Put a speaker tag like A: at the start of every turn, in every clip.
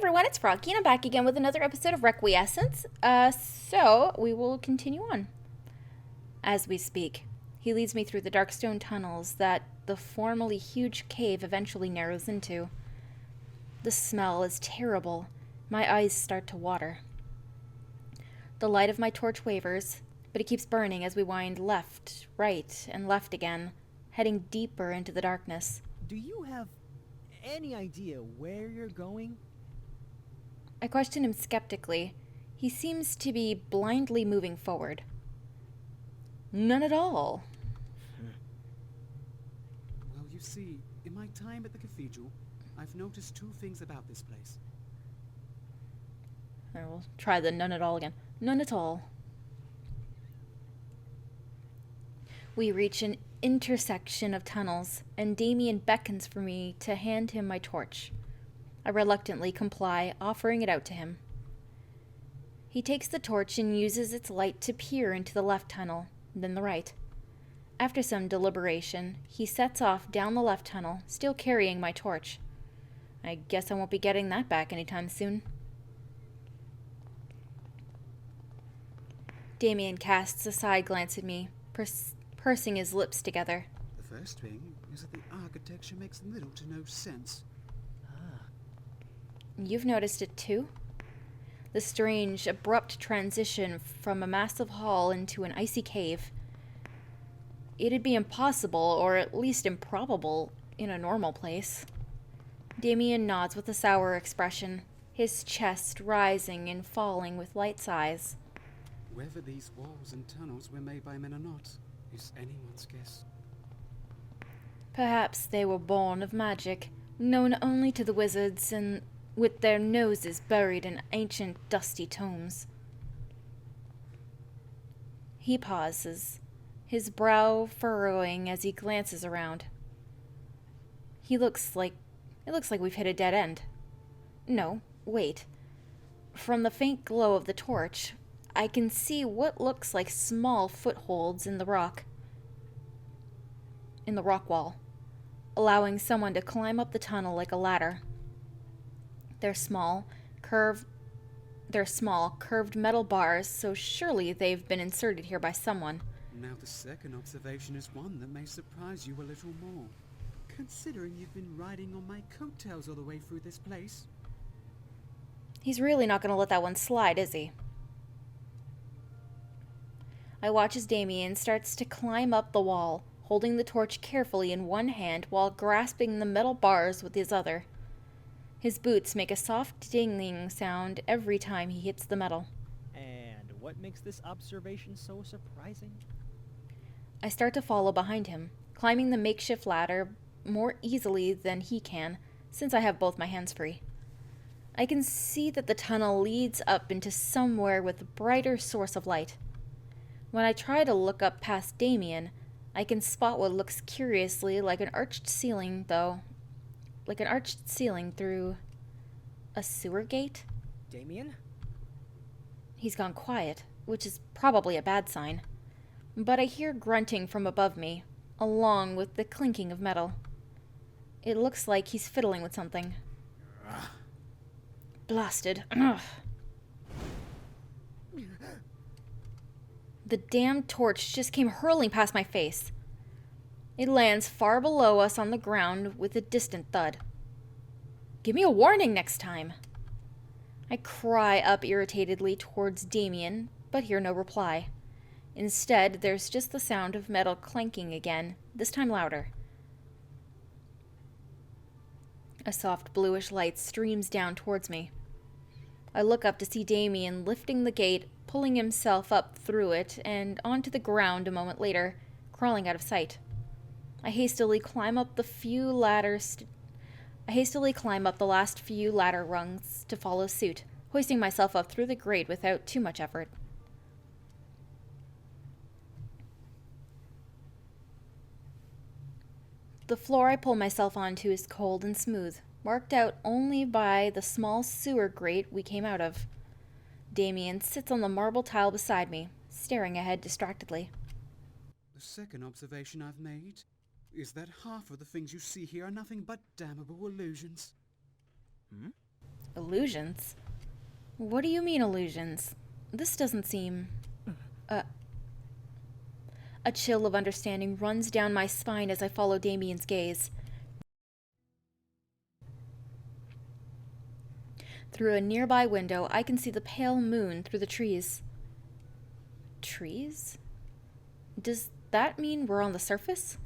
A: everyone, it's Froggy, and I'm back again with another episode of Requiescence. So we will continue on. As we speak, he leads me through the dark stone tunnels that the formerly huge cave eventually narrows into. The smell is terrible. My eyes start to water. The light of my torch wavers, but it keeps burning as we wind left, right, and left again, heading deeper into the darkness.
B: Do you have any idea where you're going?
A: I question him skeptically. He seems to be blindly moving forward. None at all.
C: Well, you see, in my time at the cathedral, I've noticed two things about this place.
A: I will try the none at all again. None at all. We reach an intersection of tunnels, and Damien beckons for me to hand him my torch. I reluctantly comply, offering it out to him. He takes the torch and uses its light to peer into the left tunnel, then the right. After some deliberation, he sets off down the left tunnel, still carrying my torch. I guess I won't be getting that back anytime soon. Damien casts a side glance at me, pursing his lips together.
C: The first thing is that the architecture makes little to no sense.
A: You've noticed it too? The strange, abrupt transition from a massive hall into an icy cave. It'd be impossible, or at least improbable, in a normal place. Damien nods with a sour expression, his chest rising and falling with light sighs.
C: Whether these walls and tunnels were made by men or not is anyone's guess.
A: Perhaps they were born of magic, known only to the wizards, and with their noses buried in ancient dusty tomes. He pauses, his brow furrowing as he glances around. It looks like we've hit a dead end. No, wait. From the faint glow of the torch, I can see what looks like small footholds in the rock wall, allowing someone to climb up the tunnel like a ladder. They're small, curved metal bars, so surely they've been inserted here by someone.
C: Now the second observation is one that may surprise you a little more. Considering you've been riding on my coattails all the way through this place.
A: He's really not going to let that one slide, is he? I watch as Damien starts to climb up the wall, holding the torch carefully in one hand while grasping the metal bars with his other. His boots make a soft dinging sound every time he hits the metal.
B: And what makes this observation so surprising?
A: I start to follow behind him, climbing the makeshift ladder more easily than he can, since I have both my hands free. I can see that the tunnel leads up into somewhere with a brighter source of light. When I try to look up past Damien, I can spot what looks curiously like an arched ceiling through a sewer gate.
B: Damien?
A: He's gone quiet, which is probably a bad sign. But I hear grunting from above me, along with the clinking of metal. It looks like he's fiddling with something. Blasted. Ugh. The damn torch just came hurling past my face. It lands far below us on the ground with a distant thud. Give me a warning next time. I cry up irritatedly towards Damien, but hear no reply. Instead, there's just the sound of metal clanking again, this time louder. A soft bluish light streams down towards me. I look up to see Damien lifting the gate, pulling himself up through it, and onto the ground a moment later, crawling out of sight. I hastily climb up the last few ladder rungs to follow suit, hoisting myself up through the grate without too much effort. The floor I pull myself onto is cold and smooth, marked out only by the small sewer grate we came out of. Damien sits on the marble tile beside me, staring ahead distractedly.
C: The second observation I've made is that half of the things you see here are nothing but damnable illusions.
A: Illusions? What do you mean, illusions? This doesn't seem... A chill of understanding runs down my spine as I follow Damien's gaze. Through a nearby window, I can see the pale moon through the trees. Trees? Does that mean we're on the surface?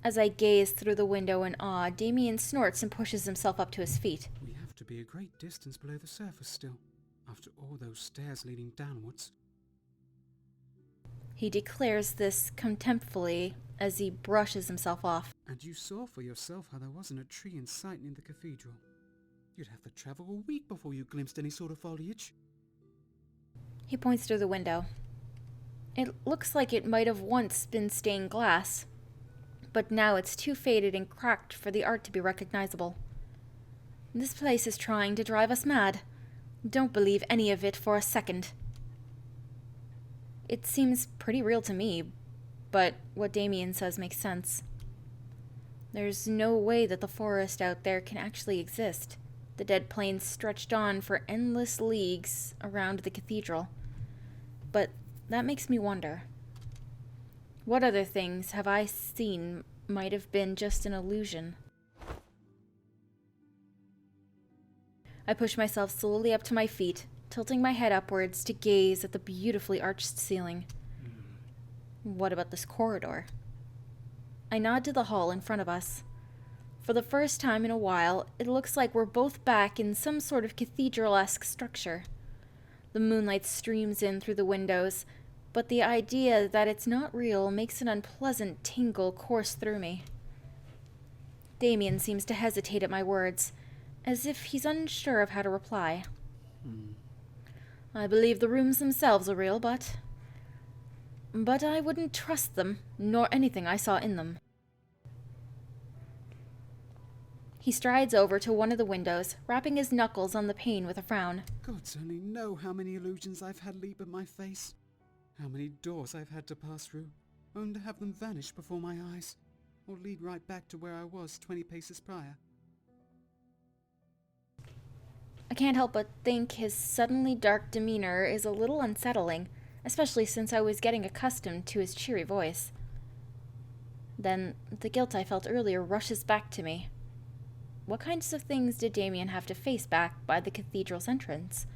A: As I gaze through the window in awe, Damien snorts and pushes himself up to his feet.
C: We have to be a great distance below the surface still, after all those stairs leading downwards.
A: He declares this contemptfully as he brushes himself off.
C: And you saw for yourself how there wasn't a tree in sight near the cathedral. You'd have to travel a week before you glimpsed any sort of foliage.
A: He points through the window. It looks like it might have once been stained glass, but now it's too faded and cracked for the art to be recognizable. This place is trying to drive us mad. Don't believe any of it for a second. It seems pretty real to me, but what Damien says makes sense. There's no way that the forest out there can actually exist. The dead plains stretched on for endless leagues around the cathedral. But that makes me wonder. What other things have I seen might have been just an illusion? I push myself slowly up to my feet, tilting my head upwards to gaze at the beautifully arched ceiling. What about this corridor? I nod to the hall in front of us. For the first time in a while, it looks like we're both back in some sort of cathedral-esque structure. The moonlight streams in through the windows, but the idea that it's not real makes an unpleasant tingle course through me. Damien seems to hesitate at my words, as if he's unsure of how to reply. I believe the rooms themselves are real, but I wouldn't trust them, nor anything I saw in them. He strides over to one of the windows, rapping his knuckles on the pane with a frown.
C: Gods only know how many illusions I've had leap at my face. How many doors I've had to pass through, only to have them vanish before my eyes, or lead right back to where I was 20 paces prior.
A: I can't help but think his suddenly dark demeanor is a little unsettling, especially since I was getting accustomed to his cheery voice. Then the guilt I felt earlier rushes back to me. What kinds of things did Damien have to face back by the cathedral's entrance?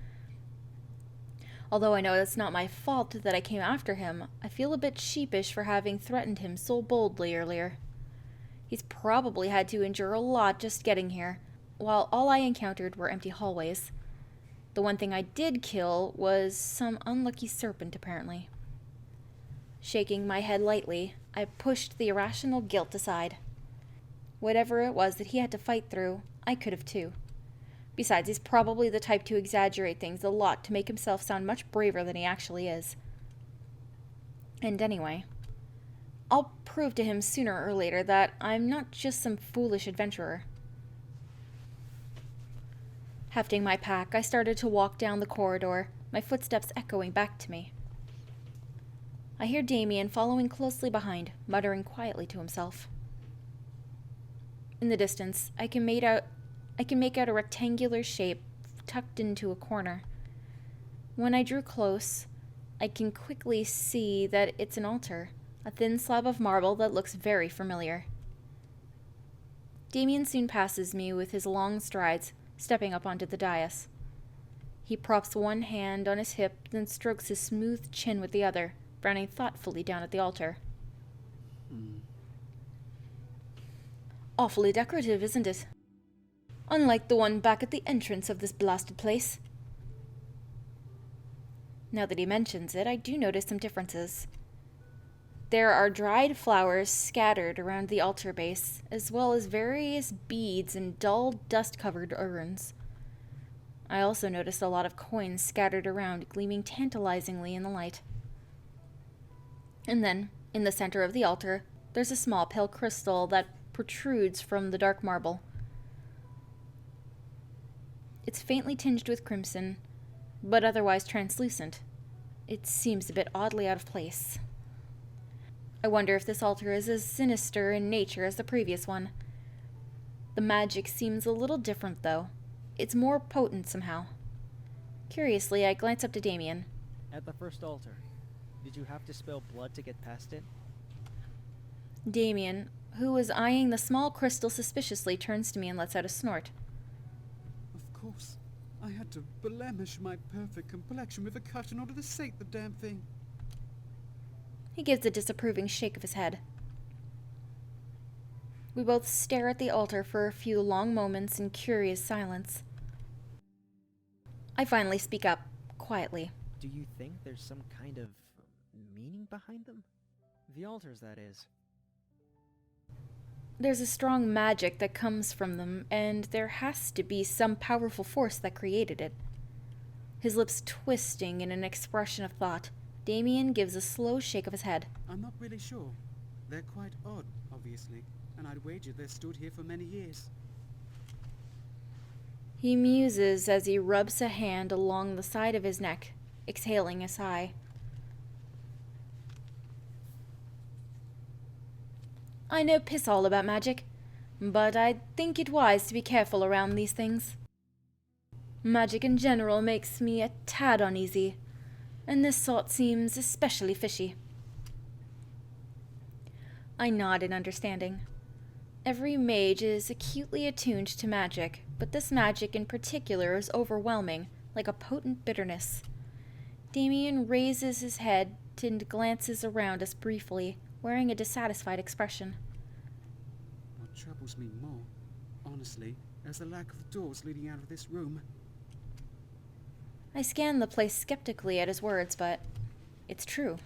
A: Although I know it's not my fault that I came after him, I feel a bit sheepish for having threatened him so boldly earlier. He's probably had to endure a lot just getting here, while all I encountered were empty hallways. The one thing I did kill was some unlucky serpent, apparently. Shaking my head lightly, I pushed the irrational guilt aside. Whatever it was that he had to fight through, I could have too. Besides, he's probably the type to exaggerate things a lot to make himself sound much braver than he actually is. And anyway, I'll prove to him sooner or later that I'm not just some foolish adventurer. Hefting my pack, I started to walk down the corridor, my footsteps echoing back to me. I hear Damien following closely behind, muttering quietly to himself. In the distance, I can make out a rectangular shape tucked into a corner. When I drew close, I can quickly see that it's an altar, a thin slab of marble that looks very familiar. Damien soon passes me with his long strides, stepping up onto the dais. He props one hand on his hip, then strokes his smooth chin with the other, frowning thoughtfully down at the altar. Awfully decorative, isn't it? Unlike the one back at the entrance of this blasted place. Now that he mentions it, I do notice some differences. There are dried flowers scattered around the altar base, as well as various beads and dull, dust-covered urns. I also noticed a lot of coins scattered around, gleaming tantalizingly in the light. And then, in the center of the altar, there's a small pale crystal that protrudes from the dark marble. It's faintly tinged with crimson, but otherwise translucent. It seems a bit oddly out of place. I wonder if this altar is as sinister in nature as the previous one. The magic seems a little different, though. it's more potent somehow. Curiously, I glance up to Damien.
B: At the first altar, did you have to spill blood to get past it?
A: Damien, who was eyeing the small crystal suspiciously, turns to me and lets out a snort.
C: Of course. I had to blemish my perfect complexion with a cut in order to sate the damn thing.
A: He gives a disapproving shake of his head. We both stare at the altar for a few long moments in curious silence. I finally speak up, quietly.
B: Do you think there's some kind of meaning behind them? The altars, that is.
A: There's a strong magic that comes from them, and there has to be some powerful force that created it. His lips twisting in an expression of thought, Damien gives a slow shake of his head.
C: I'm not really sure. They're quite odd, obviously, and I'd wager they've stood here for many years.
A: He muses as he rubs a hand along the side of his neck, exhaling a sigh. I know piss all about magic, but I think it wise to be careful around these things. Magic in general makes me a tad uneasy, and this sort seems especially fishy. I nod in understanding. Every mage is acutely attuned to magic, but this magic in particular is overwhelming, like a potent bitterness. Damien raises his head and glances around us briefly, wearing a dissatisfied expression.
C: What troubles me more, honestly, is the lack of doors leading out of this room.
A: I scan the place skeptically at his words, but it's true.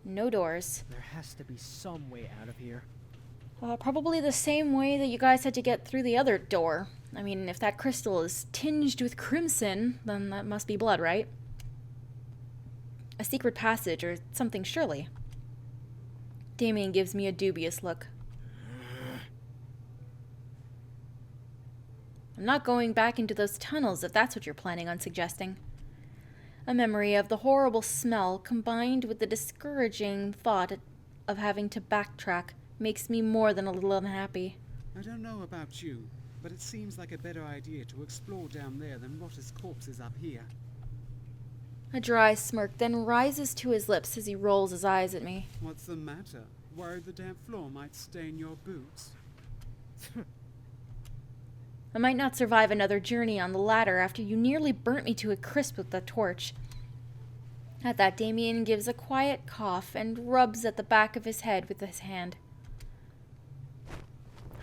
A: No doors.
B: There has to be some way out of here.
A: Probably the same way that you guys had to get through the other door. I mean, if that crystal is tinged with crimson, then that must be blood, right? A secret passage or something, surely. Damien gives me a dubious look. I'm not going back into those tunnels if that's what you're planning on suggesting. A memory of the horrible smell combined with the discouraging thought of having to backtrack makes me more than a little unhappy.
C: I don't know about you, but it seems like a better idea to explore down there than rot as corpses up here.
A: A dry smirk then rises to his lips as he rolls his eyes at me.
C: What's the matter? Worried the damp floor might stain your boots?
A: I might not survive another journey on the ladder after you nearly burnt me to a crisp with that torch. At that, Damien gives a quiet cough and rubs at the back of his head with his hand.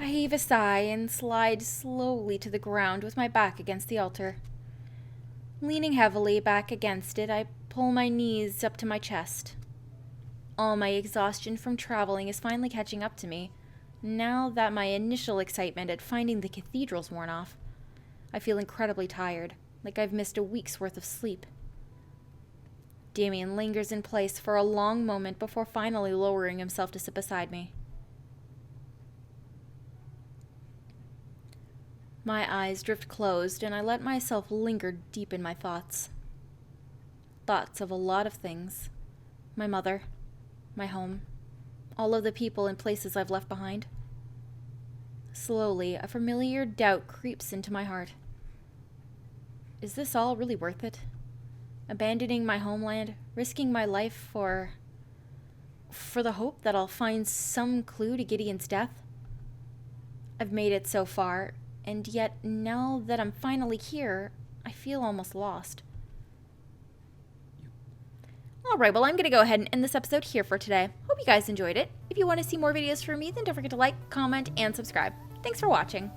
A: I heave a sigh and slide slowly to the ground with my back against the altar. Leaning heavily back against it, I pull my knees up to my chest. All my exhaustion from traveling is finally catching up to me, now that my initial excitement at finding the cathedral's worn off. I feel incredibly tired, like I've missed a week's worth of sleep. Damien lingers in place for a long moment before finally lowering himself to sit beside me. My eyes drift closed, and I let myself linger deep in my thoughts. Thoughts of a lot of things. My mother, my home, all of the people and places I've left behind. Slowly, a familiar doubt creeps into my heart. Is this all really worth it? Abandoning my homeland, risking my life for the hope that I'll find some clue to Gideon's death? I've made it so far, and yet now that I'm finally here, I feel almost lost. Alright, well, I'm going to go ahead and end this episode here for today. Hope you guys enjoyed it. If you want to see more videos from me, then don't forget to like, comment, and subscribe. Thanks for watching.